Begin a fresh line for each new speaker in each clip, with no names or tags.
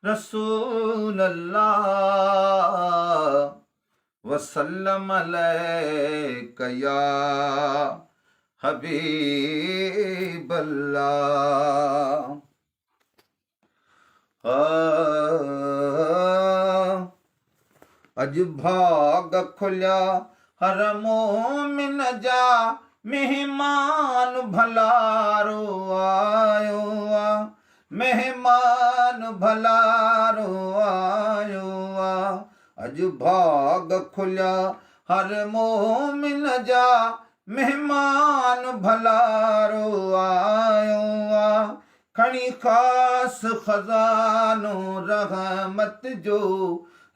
रसूल अल्लाह वसल्लम अलैका या हबीब अल्लाह। अज भाग खुलिया हर मोमिन जा, मेहमान भलारो आयो आ, मेहमान भलारो आयो आ। अज भाग खुलिया हर मोमिन जा, मेहमान भलारो आयो आ। खणी खास खजानो रहमत जो,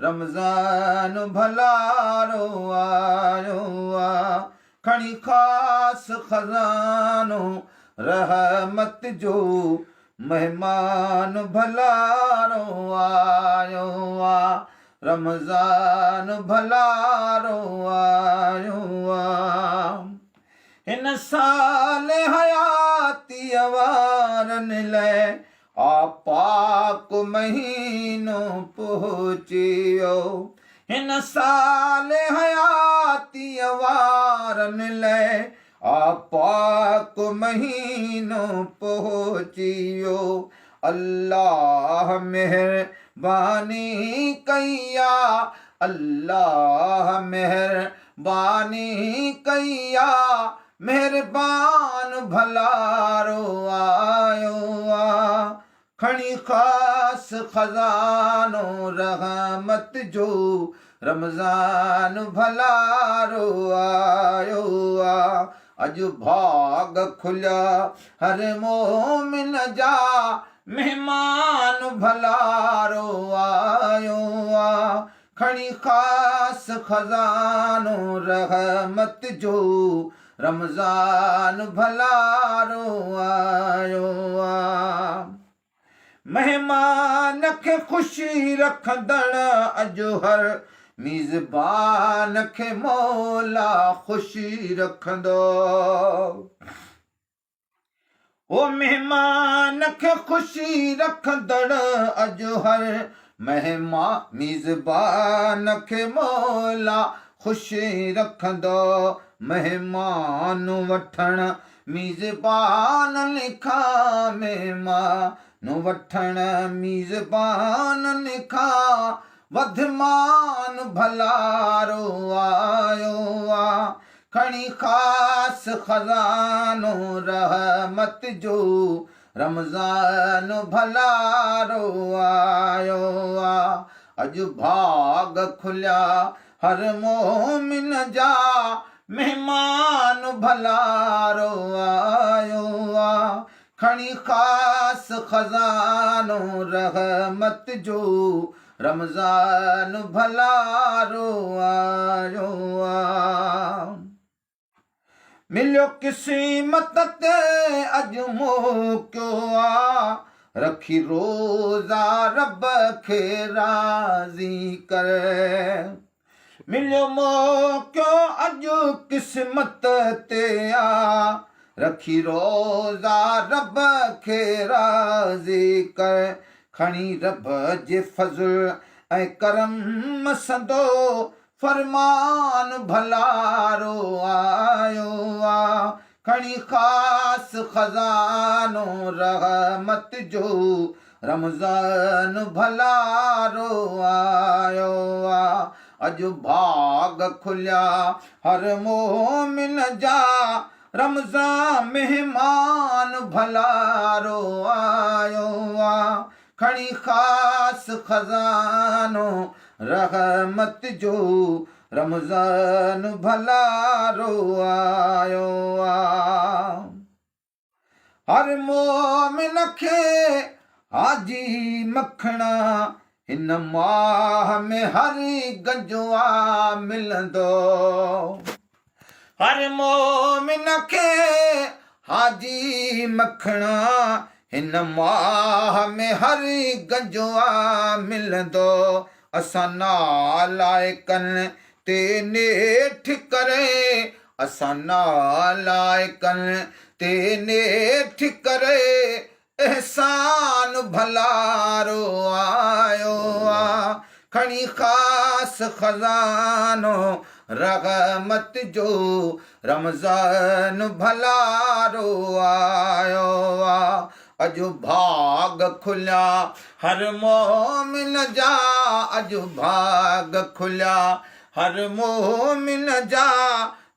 रमजान भलारो आयो आ। खणी खास खजानो रहमत जो, मेहमान भलारो आयो आ। रमजान भलारो आयो आ। हिन साल हयाती अवारन ले, आपाक महीनो पहुँचियो। हिन साल हयाती अवारन ले, आपाक महीनो पहुँचियो। अल्लाह मेहरबानी कैया, अल्लाह मेहरबानी कैया, मेहरबान भलारो आयो आ। खणी खास खजानो रहमत जो, रमजान भलारो आयो आ। अज भाग खुलिया हर मोमिन जा, मेहमान भलारो आयो आ। खणी खास खजानो रहमत जो, रमजान भलारो आयो आ। मेहमान खे खुशी रखंदड़ अज हर मीज़बान खे मौला खुशी रखंदो। ओ मेहमान खे खुशी रखंदड़ अज हर मीज़बान खे मौला खुशी रखंदो। मेहमान वठण मीज़बान लिखा, मेहमान वठण मीज़बान लिखा, वधमान भलारो आयो आ। खणी खास खजानो रहमत जो, रमजान भलारो आयो आ। अज भाग खुलिया हर मोमिन जा, मेहमान भलारो आयो आ। खणी खास खजानो रहमत जो, रमजान भलारो आयो आ। मिलियो क़िस्मत ते अज मौक़ो आ, रखी रोज़ा रब खे राज़ी करे। मिलियो मौक़ो अज क़िस्मत ते आ, रखी रोज़ा रब खे राज़ी कर। खणी रब जे फज़ल ऐं करम संदो, फरमान भलारो आयो आ। खणी खास खजानो रहमत जो, रमजान भलारो आयो आ। अज भाग खुलिया हर मोमिन जा, रमजान मेहमान भलारो आयो आ। खणी खास खजानो रहमत जो, रमजान भलारो आयो आ। हर मोमिन खे हाजी मखणा, हिन माह में हर गंजवा मिलंदो। हर मोमिन खे हाजी मखणा, हिन माह में हर गंजवा मिलंदो। असां नालाइकनि ते नेठ करे, असां नालाइकनि ते नेठ करे, एहसान भलारो आ। खणी ख़ास खजानो रहमत जो रमज़ान भलारो आयो आ। अॼु भाग खुलिया हर मोमिन जा, अॼु भाग खुलिया हर मोमिन जा,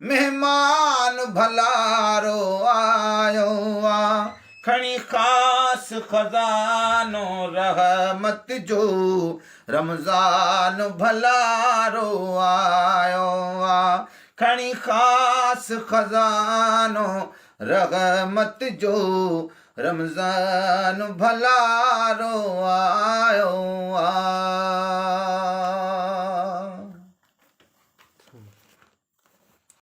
मेहमान भलारो आयो आ। खणी ख़ास खजानो रहमत जो रमज़ान भलारो आयो आ। खणी ख़ास खजानो रहमत जो रमज़ान भलारो आयो आ।